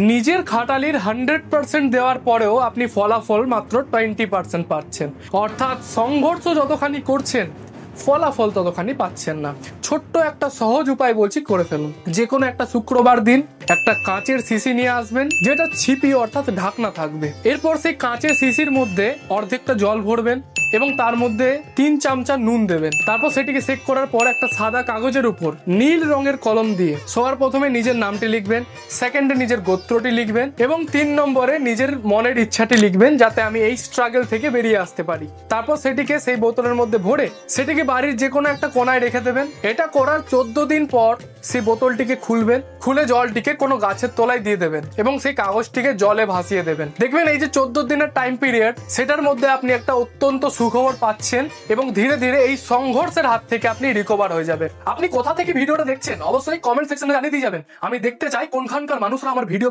নিজের খাটালির 100% দেওয়ার পরেও আপনি ফলাফল মাত্র 20% পাচ্ছেন। অর্থাৎ সংঘর্ষ যতখানি করছেন ফলাফল ততখানি পাচ্ছেন না। ছোট্ট একটা সহজ উপায় বলছি, করে ফেলুন। যে কোনো একটা শুক্রবার দিন একটা কাঁচের শিশি নিয়ে আসবেন, যেটা ছিপি অর্থাৎ ঢাকনা থাকবে। এরপর সেই কাঁচের শিশির মধ্যে অর্ধেকটা জল ভরবেন এবং তার মধ্যে 3 চামচা নুন দেবেন। তারপর সেটিকে সেক করার পর একটা সাদা কাগজের উপর নীল রঙের কলম দিয়ে সবার প্রথমে নিজের নামটি লিখবেন, সেকেন্ডে নিজের গোত্রটি লিখবেন এবং 3 নম্বরে নিজের মনের ইচ্ছাটি লিখবেন, যাতে আমি এই স্ট্রাগল থেকে বেরিয়ে আসতে পারি। তারপর সেটিকে সেই বোতলের মধ্যে ভরে সেটিকে বাড়ির যে কোনো একটা কোনায় রেখে দেবেন। এটা করার 14 দিন পর সেই বোতলটিকে খুলবেন, খুলে জলটিকে কোনো গাছের তলায় দিয়ে দেবেন এবং সেই কাগজটিকে জলে ভাসিয়ে দেবেন। দেখবেন এই যে 14 দিনের টাইম পিরিয়ড, সেটার মধ্যে আপনি একটা অত্যন্ত সুখবর পাচ্ছেন এবং ধীরে ধীরে এই সংঘর্ষের হাত থেকে আপনি রিকভার হয়ে যাবেন। আপনি কোথা থেকে ভিডিওটা দেখছেন অবশ্যই কমেন্ট সেকশনে জানিয়ে দিয়ে যাবেন। আমি দেখতে চাই কোনখানকার মানুষরা আমার ভিডিও